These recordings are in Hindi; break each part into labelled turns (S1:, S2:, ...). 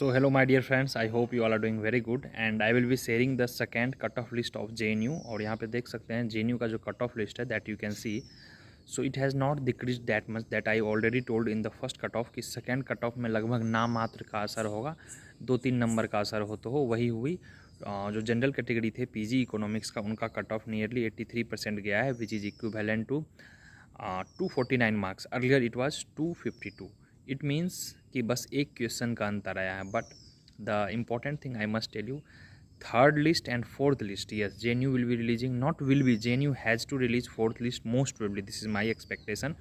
S1: So hello my dear friends, I hope you all are doing very good and I will be sharing the second cutoff list of JNU। और यहाँ पे देख सकते हैं JNU का जो cutoff list है that you can see, so it has not decreased that much that I already told in the first cutoff कि second cutoff में लगभग नाम मात्र का असर होगा, 2-3 नंबर का असर हो तो हो वही हुई। जो जनरल कैटेगरी थे पीजी इकोनॉमिक्स का उनका कट ऑफ नियरली 83% गया है which is equivalent to 249 marks. Earlier it was 252। It means कि बस एक क्वेश्चन का अंतर आया है। But the important thing I must tell you, third list and fourth list, yes, JNU will be releasing, not will be, JNU has to release fourth list most probably, this is my expectation।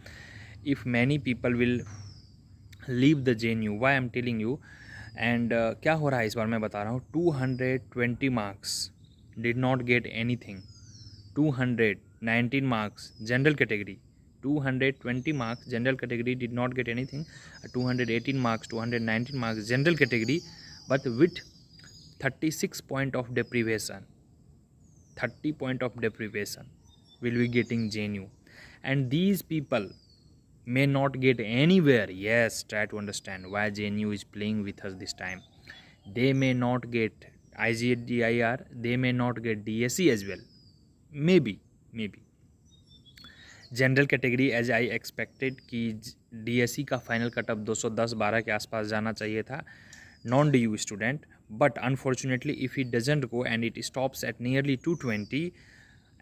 S1: if many people will leave the JNU, why I'm telling you, and क्या हो रहा है इस बार मैं बता रहा हूँ। 220 marks did not get anything, 219 marks general category, 220 marks general category did not get anything, 218 marks, 219 marks general category, but with 36 point of deprivation, 30 point of deprivation will be getting JNU, and these people may not get anywhere। Yes, try to understand why JNU is playing with us this time। they may not get IGDIR, they may not get DSE as well, maybe general category as I expected कि DSE का फाइनल कटअप 210-12 के आसपास जाना चाहिए था non DU student, but unfortunately if he doesn't go and it stops at nearly 220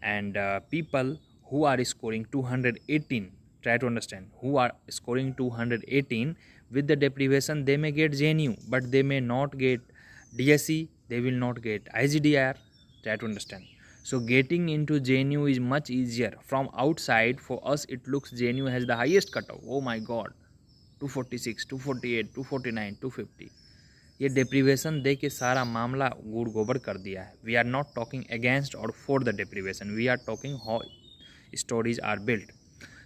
S1: and people who are scoring 218, try to understand, who are scoring 218 with the deprivation, they may get JNU but they may not get DSE, they will not get IGDR, try to understand। so getting into JNU is much easier from outside। for us it looks JNU has the highest cutoff, oh my god, 246, 248, 249, 250। ये deprivation दे के सारा मामला गुड़ गोबर कर दिया है। We are not talking against और for the deprivation, we are talking how stories are built।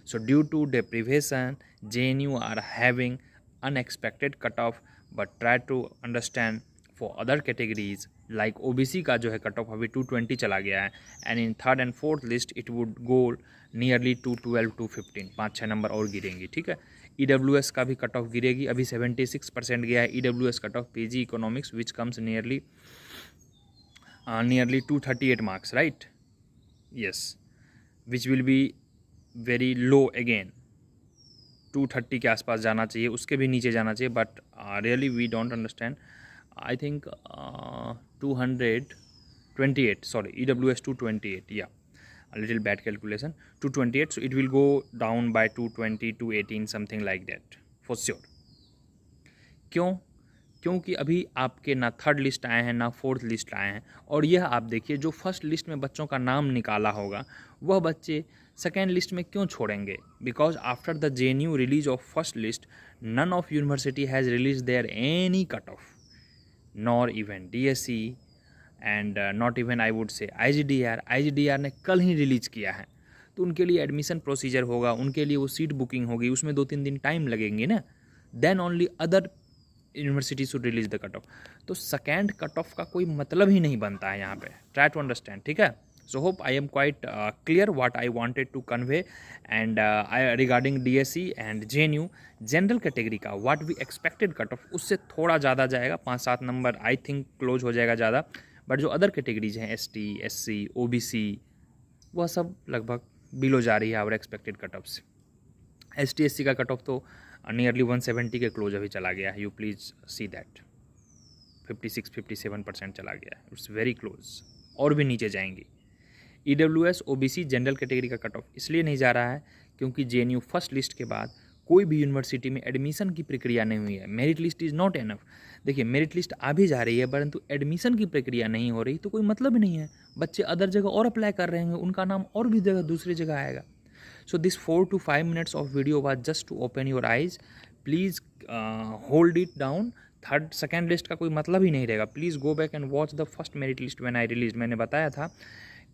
S1: so due to deprivation JNU are having unexpected cutoff, but try to understand for other categories like OBC का जो है cutoff अभी 220 चला गया है, and in third and fourth list it would go nearly 212, 215, 5-6 number और गिरेंगी, ठीक है। EWS का भी कट ऑफ गिरेगी, अभी 76% गया है EWS cut off PG economics which comes nearly 238 marks, right, yes, which will be very low again, 230 के आसपास जाना चाहिए, उसके भी नीचे जाना चाहिए, but really we don't understand. I think 228, sorry, EWS 228, yeah, a little bad calculation, 228, so it will go down by 220, 218, something like that for sure। क्योंकि अभी आपके ना थर्ड लिस्ट आए हैं ना फोर्थ लिस्ट आए हैं, और यह आप देखिए जो फर्स्ट लिस्ट में बच्चों का नाम निकाला होगा वह बच्चे सेकेंड लिस्ट में क्यों छोड़ेंगे, because after the JNU release of first list none of university has release their any cut off, nor even DSE and not even I would say IGDR ने कल ही रिलीज़ किया है, तो उनके लिए एडमिशन प्रोसीजर होगा, उनके लिए वो सीट बुकिंग होगी, उसमें 2-3 दिन टाइम लगेंगे ना, then only other university should release the cut off. तो सेकेंड कट ऑफ का कोई मतलब ही नहीं बनता है यहाँ पे, ट्राई टू अंडरस्टैंड, ठीक है। So hope I am quite clear what I wanted to convey, and regarding DSE and JNU general category का what we expected cut off उससे थोड़ा ज़्यादा जाएगा, 5-7 नंबर आई थिंक क्लोज हो जाएगा ज़्यादा, बट जो अदर कैटेगरीज हैं ST, SC, OBC वह सब लगभग बिलो जा रही है आवर एक्सपेक्टेड कट ऑफ से। ST SC का कट ऑफ तो नियरली 170 के क्लोज अभी चला गया है, यू प्लीज़ सी दैट, 56-57% चला गया है, इट्स वेरी क्लोज, और भी नीचे जाएंगी। EWS OBC जनरल कैटेगरी का कट ऑफ इसलिए नहीं जा रहा है क्योंकि JNU फर्स्ट लिस्ट के बाद कोई भी यूनिवर्सिटी में एडमिशन की प्रक्रिया नहीं हुई है, merit list is not enough. देखिए मेरिट लिस्ट आ भी जा रही है परंतु एडमिशन की प्रक्रिया नहीं हो रही, तो कोई मतलब नहीं है, बच्चे अदर जगह और अप्लाई कर रहे हैं, उनका नाम और भी जगह दूसरी जगह आएगा। So this 4 to 5 minutes of video was just to open your eyes, please hold it down। Third second list का कोई मतलब ही नहीं रहेगा, please go back and watch the first merit list when I release. मैंने बताया था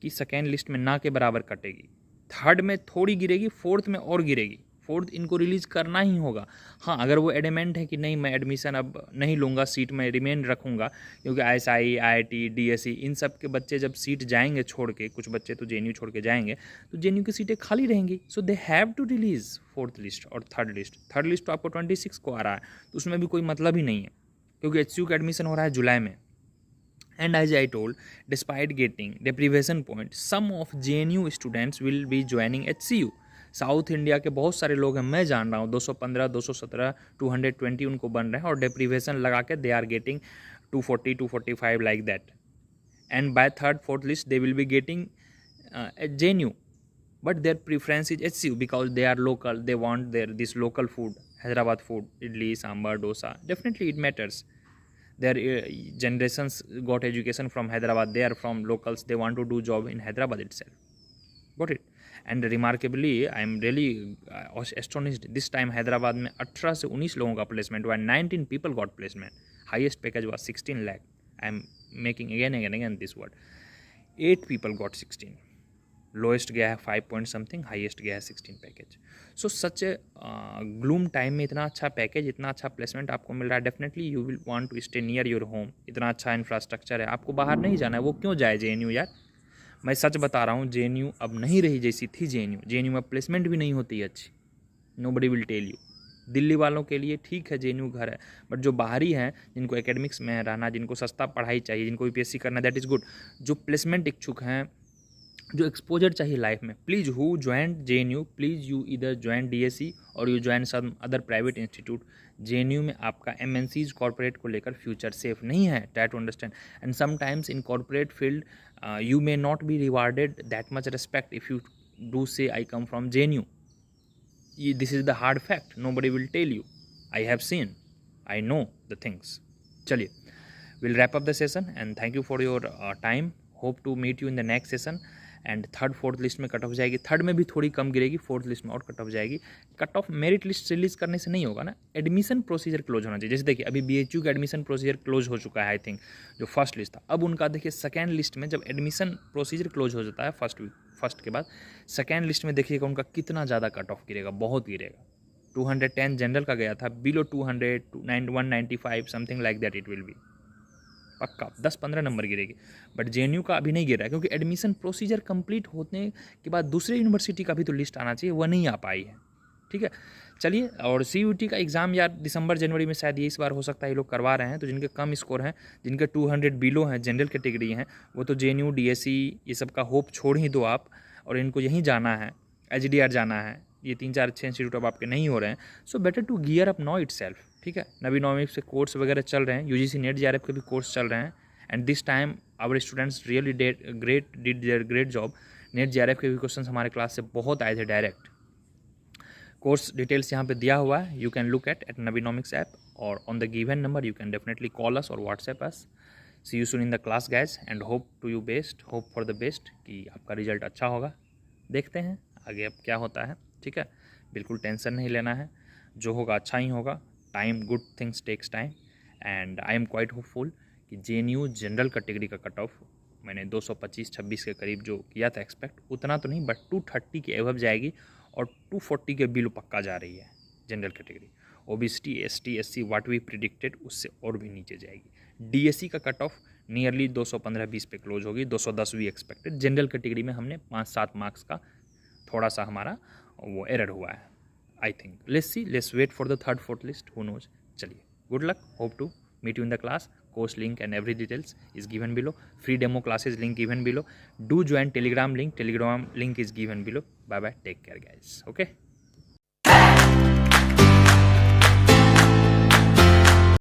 S1: कि सेकेंड लिस्ट में ना के बराबर कटेगी, थर्ड में थोड़ी गिरेगी, फोर्थ में और गिरेगी, फोर्थ इनको रिलीज़ करना ही होगा। हाँ, अगर वो एडमेंट है कि नहीं मैं एडमिशन अब नहीं लूँगा, सीट में रिमेन रखूँगा, क्योंकि ISI, IIT, DSE इन सब के बच्चे जब सीट जाएंगे छोड़ के, कुछ बच्चे तो JNU छोड़ के जाएंगे, तो JNU की सीटें खाली रहेंगी, so they have to release fourth list और थर्ड लिस्ट। थर्ड लिस्ट तो आपको 26 को आ रहा है, तो उसमें भी कोई मतलब ही नहीं है। क्योंकि HCU का एडमिशन हो रहा है जुलाई में. And as I told, despite getting deprivation point, some of JNU students will be joining HCU. South India के बहुत सारे लोग हैं, मैं जान रहा हूँ, 215, 217, 220 उनको बन रहे हैं और डेप्रीवेशन लगा के they are getting 240, 245 like that. And by third fourth list they will be getting JNU, but their preference is HCU because they are local, they want this local food, Hyderabad food, idli, sambar, dosa. Definitely it matters. Their generations got education from Hyderabad, they are from locals, they want to do job in Hyderabad itself. Got it? And remarkably, I am really astonished, this time Hyderabad में 18 से 19 लोगों का placement हुआ, 19 people got placement, highest package was 16 lakh. I am making again this word. 8 people got 16, lowest गया है 5 पॉइंट समथिंग, हाईएस्ट गया है 16 पैकेज. सो सच ग्लूम टाइम में इतना अच्छा पैकेज, इतना अच्छा प्लेसमेंट आपको मिल रहा है, definitely you will want to stay near your home. इतना अच्छा इंफ्रास्ट्रक्चर है, आपको बाहर नहीं जाना है. वो क्यों जाए JNU यार, मैं सच बता रहा हूँ, JNU अब नहीं रही जैसी थी. JNU में प्लेसमेंट भी नहीं होती अच्छी. Nobody will tell you. Delhi वालों के लिए ठीक है JNU घर है, बट जो बाहरी हैं, जिनको एकेडमिक्स में रहना, जिनको सस्ता पढ़ाई चाहिए, जिनको UPSC करना, दैट इज़ गुड. जो प्लेसमेंट इच्छुक हैं, जो एक्सपोजर चाहिए लाइफ में, please who join JNU, please you इधर ज्वाइन DSE और you join some other private institute. JNU में आपका MNCs कॉर्पोरेट को लेकर फ्यूचर सेफ नहीं है. Try to understand. And sometimes in corporate field you may not be rewarded that much respect if you do say I come from JNU. This is the hard fact. Nobody will tell you. I have seen. I know the things. चलिए, we'll wrap up the session and thank you for your time. Hope to meet you in the next session. And third fourth list में कट ऑफ जाएगी. थर्ड में भी थोड़ी कम गिरेगी, फोर्थ लिस्ट में और कट ऑफ जाएगी. Cut off merit list release करने से नहीं होगा ना, एडमिशन प्रोसीजर क्लोज होना चाहिए. जैसे देखिए अभी BHU का एडमिशन प्रोसीजर क्लोज हो चुका है, आई थिंक जो फर्स्ट लिस्ट था. अब उनका देखिए सेकेंड लिस्ट में जब एडमिशन प्रोसीजर क्लोज हो जाता है फर्स्ट के बाद, सेकेंड लिस्ट में देखिएगा उनका कितना ज़्यादा कट ऑफ गिरेगा, बहुत गिरेगा. 210 जनरल का गया था, below 200, 195 something like that it will be. पक्का 10-15 नंबर गिरेगी. बट JNU का अभी नहीं गिरा है, क्योंकि एडमिशन प्रोसीजर कंप्लीट होने के बाद दूसरे यूनिवर्सिटी का भी तो लिस्ट आना चाहिए, वह नहीं आ पाई है. ठीक है, चलिए. और CUT का एग्ज़ाम यार दिसंबर जनवरी में शायद ये इस बार हो सकता है ये लोग करवा रहे हैं. तो जिनके कम स्कोर हैं, जिनके 200 बिलो हैं, जनरल कैटेगरी हैं, वो तो JNU DSE ये सब का होप छोड़ ही दो आप. और इनको यहीं जाना है, HDR जाना है. ये 3-4 अच्छे इंस्टीट्यूट अब आपके नहीं हो रहे हैं. So better to gear up now itself. ठीक है, नवीनॉमिक्स से कोर्स वगैरह चल रहे हैं, UGC नेट JRF के भी कोर्स चल रहे हैं. And this time our students really did their great job. Net JRF के भी क्वेश्चन हमारे क्लास से बहुत आए थे डायरेक्ट. कोर्स डिटेल्स यहाँ पे दिया हुआ है, you can look at Navinomics app, और on the given number you can definitely call us और WhatsApp us. See you soon in the class guys and hope to you best, hope for the best कि आपका रिजल्ट अच्छा होगा. देखते हैं आगे अब क्या होता है. ठीक है, बिल्कुल टेंशन नहीं लेना है, जो होगा अच्छा ही होगा. Time, good things takes time. And I am quite hopeful कि JNU जनरल कैटेगरी का कट ऑफ मैंने 225-26 के करीब जो किया था एक्सपेक्ट, उतना तो नहीं, बट 230 के एवब जाएगी. और 240 के बिलो पक्का जा रही है general category. OBC ST SC what we predicted उससे और भी नीचे जाएगी. DSE का कट ऑफ नियरली 215-20 पे क्लोज होगी. 210 भी एक्सपेक्टेड. जनरल कैटेगरी में हमने 5-7 मार्क्स का थोड़ा सा हमारा वो एरर हुआ है. I think let's wait for the third fourth list, who knows. चलिए, good luck, hope to meet you in the class. Course link and every details is given below. Free demo classes link given below. Do join Telegram link is given below. Bye bye, take care guys. Okay.